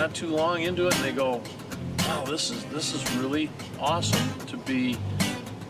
not too long into it, and they go, wow, this is really awesome to be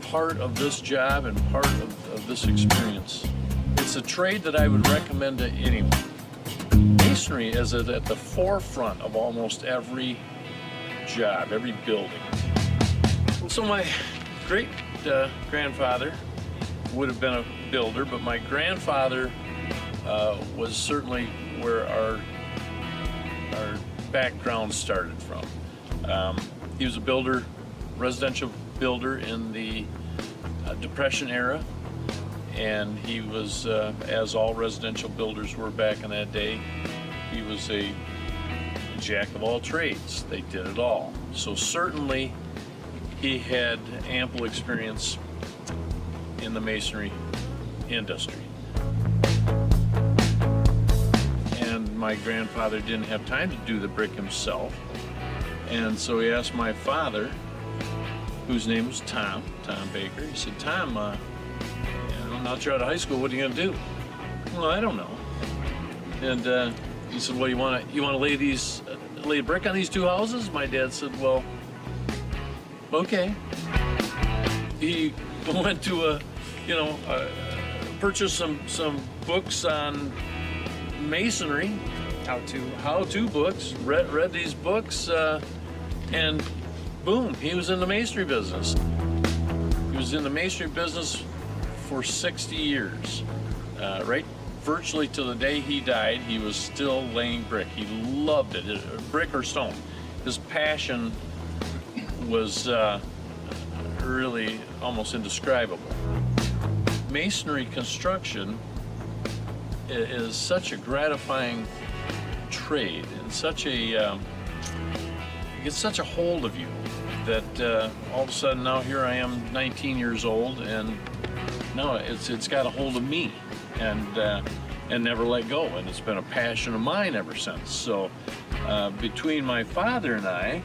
part of this job and part of this experience. It's a trade that I would recommend to anyone. Masonry is at the forefront of almost every job, every building. So my great grandfather would have been a builder, but my grandfather was certainly where our background started from. He was a builder, residential builder in the Depression era, and he was, as all residential builders were back in that day, he was a jack of all trades. They did it all. So certainly he had ample experience in the masonry industry. And my grandfather didn't have time to do the brick himself, and so he asked my father, whose name was Tom Baker. He said, Tom, now that you're out of high school, what are you gonna do? Well, I don't know. And he said, well, you want to lay brick on these two houses? My dad said, well, okay. He went to purchased some books on masonry, how-to books. Read these books, and boom, he was in the masonry business. He was in the masonry business for 60 years, right? Virtually to the day he died, he was still laying brick. He loved it, brick or stone. His passion was really almost indescribable. Masonry construction is such a gratifying trade, and such a it gets such a hold of you that all of a sudden now here I am, 19 years old, and now it's got a hold of me, and never let go, and it's been a passion of mine ever since. So between my father and I,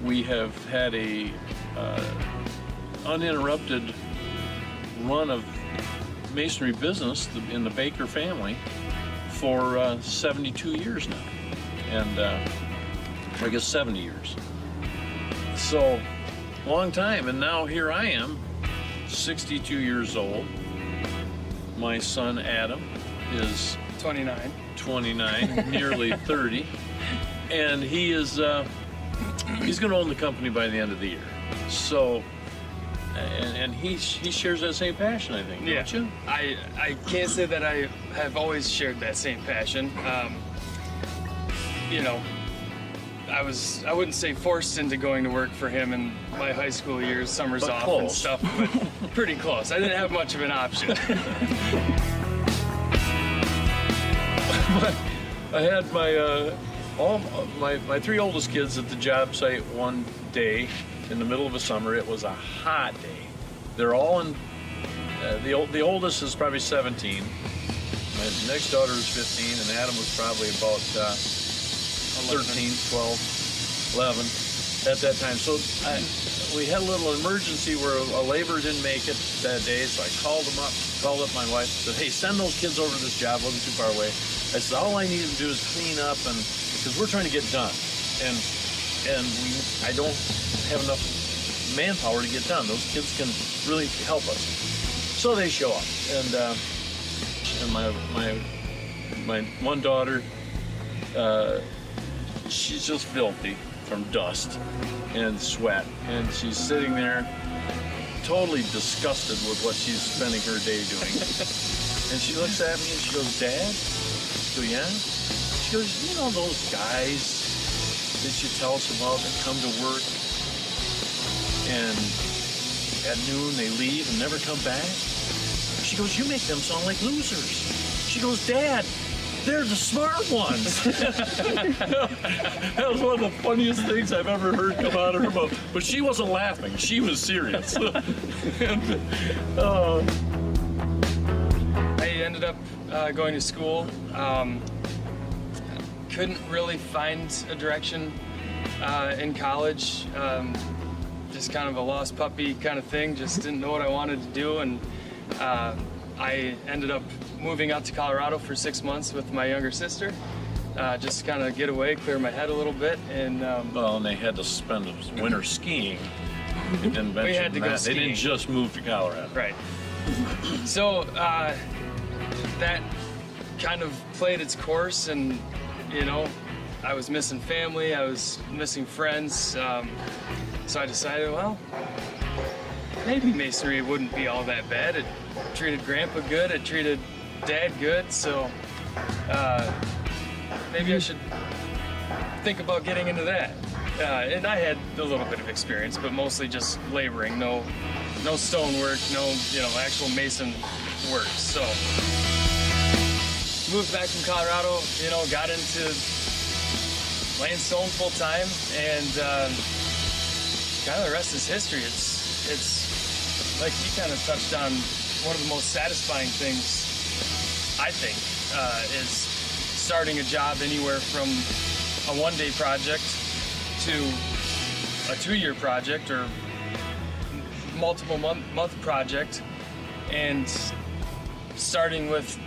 we have had a uninterrupted run of masonry business in the Baker family for 72 years now, and I guess 70 years. So long time, and now here I am, 62 years old. My son Adam is 29, nearly 30, and he is he's going to own the company by the end of the year. So, and he shares that same passion, I think, don't you? I can't say that I have always shared that same passion. I wouldn't say forced into going to work for him in my high school years, summers off and stuff, but pretty close. I didn't have much of an option. I had my three oldest kids at the job site one day in the middle of a summer. It was a hot day. They're all in, the oldest is probably 17. My next daughter is 15, and Adam was probably about 13, 12, 11 at that time. So we had a little emergency where a laborer didn't make it that day, so I called up my wife, and said, hey, send those kids over to this job, wasn't too far away. I said, all I need to do is clean up, and because we're trying to get done, and I don't have enough manpower to get done. Those kids can really help us. So they show up, and my one daughter, she's just filthy from dust and sweat, and she's sitting there totally disgusted with what she's spending her day doing. And she looks at me and she goes, Dad? I go, yeah? She goes, you know those guys that you tell us about that come to work and at noon they leave and never come back? She goes, you make them sound like losers. She goes, Dad, they're the smart ones. That was one of the funniest things I've ever heard come out of her mouth. But she wasn't laughing, she was serious. And, I ended up going to school. Couldn't really find a direction in college. Just kind of a lost puppy kind of thing. Just didn't know what I wanted to do, and I ended up moving out to Colorado for 6 months with my younger sister. just kind of get away, clear my head a little bit, and Well, and they had to spend a winter skiing. They didn't mention we had to go that. They skiing. didn't just move to Colorado. Right. So that kind of played its course, and you know, I was missing family, I was missing friends, so I decided, well, maybe masonry wouldn't be all that bad. It treated Grandpa good, it treated Dad good, so maybe I should think about getting into that. And I had a little bit of experience, but mostly just laboring, no stonework, no actual mason work. So moved back from Colorado, got into laying stone full time, and kind of the rest is history. It's like you kind of touched on, one of the most satisfying things I think is starting a job anywhere from a one-day project to a 2-year project or multiple month project, and starting with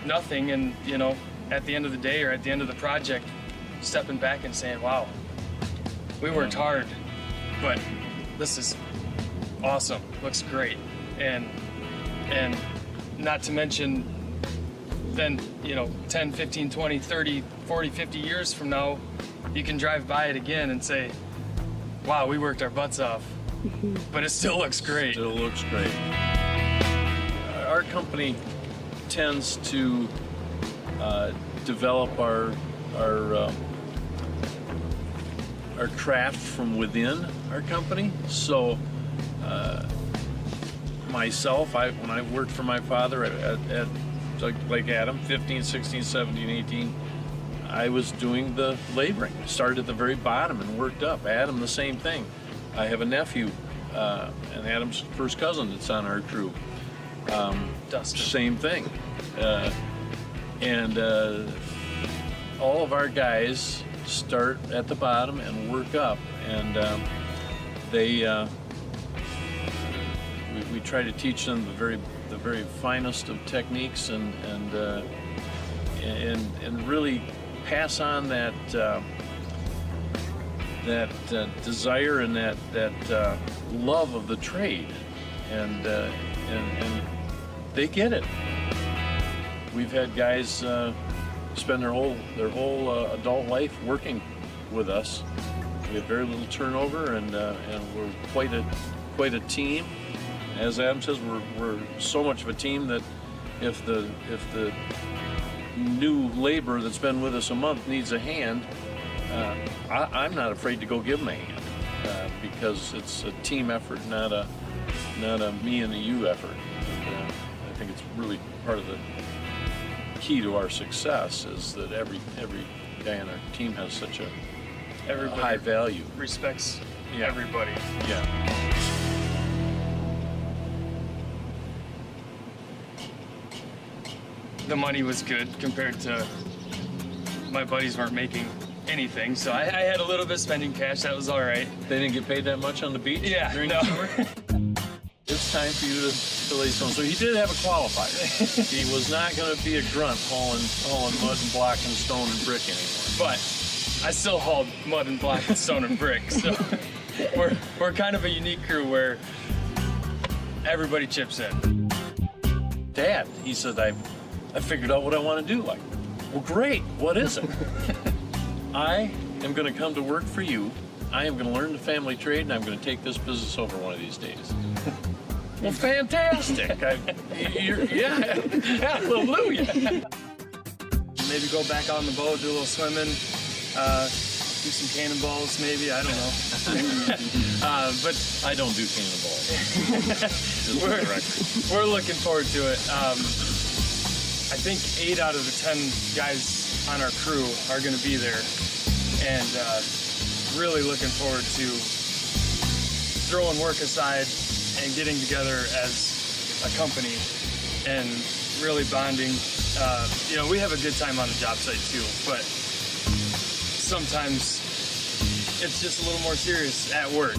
nothing, and at the end of the day or at the end of the project, stepping back and saying, wow, we worked hard, but this is awesome, looks great. And not to mention then 10, 15, 20, 30, 40, 50 years from now, you can drive by it again and say, wow, we worked our butts off, but it still looks great. Still looks great. Our company tends to develop our craft from within our company. So myself, when I worked for my father at like Adam, 15, 16, 17, 18, I was doing the laboring. Started at the very bottom and worked up. Adam, the same thing. I have a nephew, and Adam's first cousin that's on our crew. Dustin. Same thing. And all of our guys start at the bottom and work up, and we try to teach them the very finest of techniques, and really pass on that desire and that love of the trade, and they get it. We've had guys spend their whole adult life working with us. We have very little turnover, and we're quite a team. As Adam says, we're so much of a team that if the new labor that's been with us a month needs a hand, I'm not afraid to go give them a hand, because it's a team effort, not a me and a you effort. And, I think it's really part of the key to our success is that every guy on our team has such a high value. Respects Yeah. everybody. Yeah. The money was good compared to my buddies weren't making anything, so I had a little bit spending cash. That was all right. They didn't get paid that much on the beach during no. the summer? It's time for you to lay stone. So he did have a qualifier. He was not going to be a grunt hauling mud and block and stone and brick anymore. But I still hauled mud and block and stone and brick, so we're kind of a unique crew where everybody chips in. Dad, he said, I figured out what I want to do. Like, well, great. What is it? I am going to come to work for you. I am going to learn the family trade, and I'm going to take this business over one of these days. Well, fantastic. Yeah, hallelujah. Maybe go back out on the boat, do a little swimming, do some cannonballs maybe, I don't know. But I don't do cannonballs. Just for the record. we're looking forward to it. I think 8 out of the 10 guys on our crew are going to be there, and really looking forward to throwing work aside and getting together as a company and really bonding. We have a good time on the job site too, but sometimes it's just a little more serious at work.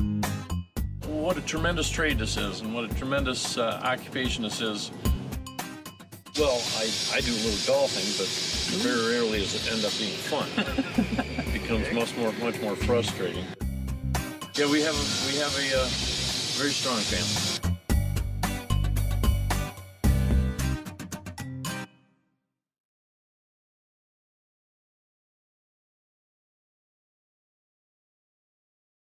What a tremendous trade this is, and what a tremendous occupation this is. Well, I do a little golfing, but very rarely does it end up being fun. It becomes much more frustrating. Yeah, we have a very strong family.